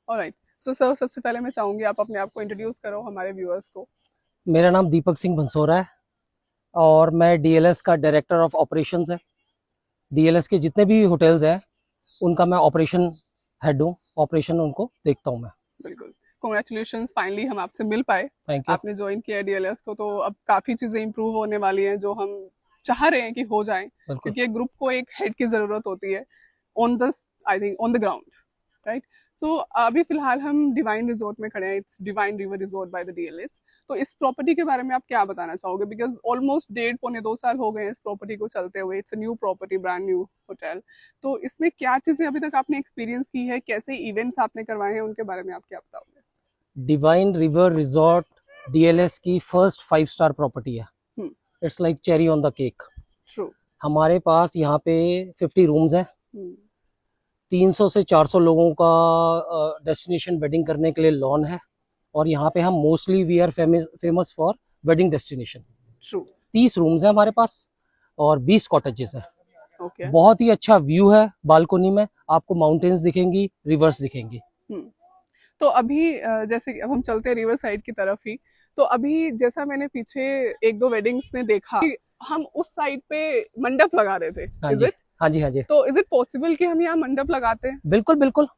Alright. So sir, सबसे पहले मैं चाहूंगी आप अपने आप को इंट्रोड्यूस करो हमारे व्यूअर्स को। मेरा नाम दीपक सिंह बंसोरा है और मैं डीएलएस का डायरेक्टर ऑफ ऑपरेशंस है। डीएलएस के जितने भी होटल्स हैं उनका मैं ऑपरेशन हेड हूँ, ऑपरेशन उनको देखता हूँ मैं। बिल्कुल, कॉन्ग्रेचुलेशंस, फाइनली हम आपसे मिल पाए। Thank you. आपने ज्वाइन किया डीएलएस को, तो अब काफी चीजें इंप्रूव होने वाली हैं जो हम चाह रहे हैं कि हो जाएं, बिल्कुल। क्योंकि एक ग्रुप को एक हेड की जरूरत होती है on the, I think on the ground, right. So अभी फिलहाल हम डिवाइन रिजोर्ट में खड़े हैं, it's Divine River resort by the DLS. तो इस प्रॉपर्टी के बारे में आप क्या बताना चाहोगे? बिकॉज ऑलमोस्ट 1.5 पौने 2 साल हो गए हैं इस प्रॉपर्टी को चलते हुए। It's a new property, brand new hotel. तो इसमें क्या चीजें अभी तक आपने एक्सपीरियंस की है, कैसे इवेंट्स आपने करवाए हैं, उनके बारे में आप क्या बताओगे? डिवाइन रिवर रिजॉर्ट डीएलएस की फर्स्ट 5 स्टार प्रॉपर्टी है। It's like cherry on the cake. True. हमारे पास यहाँ पे 50 रूम्स हैं। 300 से 400 लोगों का डेस्टिनेशन वेडिंग करने के लिए लॉन है और यहाँ पे हम mostly we are famous for wedding destination. True. 30 rooms हैं हमारे पास और 20 कॉटेजेस हैं। ओके। बहुत ही अच्छा व्यू है बालकोनी में, आपको माउंटेन्स दिखेंगी, रिवर्स दिखेंगी। तो अभी जैसे कि अब हम चलते हैं रिवर साइड की तरफ ही, तो अभी जैसा मैंने पीछे 1-2 वेडिंग्स में देखा कि हम उस साइड पे मंडप लगा रहे थे। हाँ इज जी, इट? हाँ जी, हाँ जी, तो इज इट पॉसिबल कि हम यहाँ मंडप लगाते हैं? बिल्कुल बिल्कुल।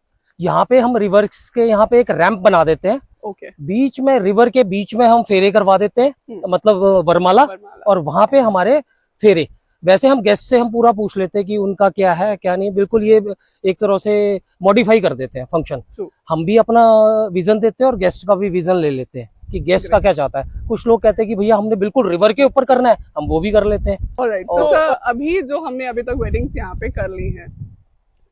यहाँ पे हम रिवर्स के यहाँ पे एक रैंप बना देते हैं। ओके। बीच में रिवर के बीच में हम फेरे करवा देते हैं, मतलब वरमाला, वरमाला। और वहां पे हमारे फेरे। वैसे हम गेस्ट से हम पूरा पूछ लेते हैं कि उनका क्या है क्या नहीं, बिल्कुल ये एक तरह से मॉडिफाई कर देते हैं फंक्शन। हम भी अपना विजन देते हैं और गेस्ट का भी विजन ले लेते हैं कि गेस्ट का क्या चाहता है। कुछ लोग कहते हैं कि भैया हमने बिल्कुल रिवर के ऊपर करना है, हम वो भी कर लेते हैं। ऑलराइट। तो सर, अभी जो हमने अभी तक वेडिंग्स यहाँ पे कर ली हैं,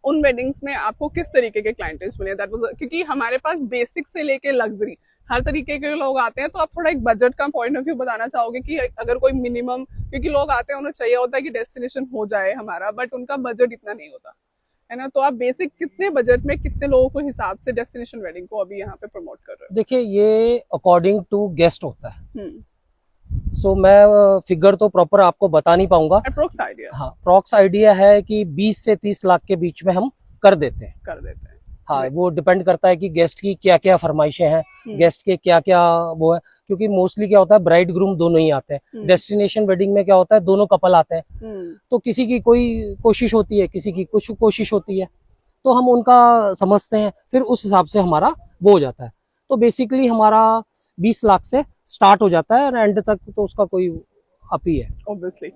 उन वेडिंग्स में आपको किस तरीके के क्लाइंटेज मिले? दैट वाज, क्योंकि हमारे पास बेसिक से लेके लग्जरी हर तरीके के लोग आते हैं, तो आप थोड़ा एक बजट का पॉइंट ऑफ व्यू बताना चाहोगे कि अगर कोई मिनिमम, क्योंकि लोग आते हैं उन्हें चाहिए होता है कि डेस्टिनेशन हो जाए हमारा, बट उनका बजट इतना नहीं होता है ना, तो आप बेसिक कितने बजट में कितने लोगों को हिसाब से डेस्टिनेशन वेडिंग को अभी यहाँ पे प्रमोट कर रहे हो? देखिए, ये अकॉर्डिंग टू गेस्ट होता है। सो मैं फिगर तो प्रॉपर आपको बता नहीं पाऊंगा। Approx idea? हाँ, अप्रोक्स आइडिया है कि 20 से 30 लाख के बीच में हम कर देते हैं। हाँ, वो डिपेंड करता है कि गेस्ट की क्या क्या फरमाइशें हैं, गेस्ट के क्या क्या वो है, क्योंकि मोस्टली क्या होता है ब्राइड ग्रूम दोनों ही आते हैं। डेस्टिनेशन वेडिंग में क्या होता है दोनों कपल आते हैं, तो किसी की कोई कोशिश होती है, किसी की कुछ कोशिश होती है, तो हम उनका समझते हैं, फिर उस हिसाब से हमारा वो हो जाता है। तो बेसिकली हमारा 20 लाख से स्टार्ट हो जाता है और एंड तक तो उसका कोई अप ही है। ऑब्वियसली।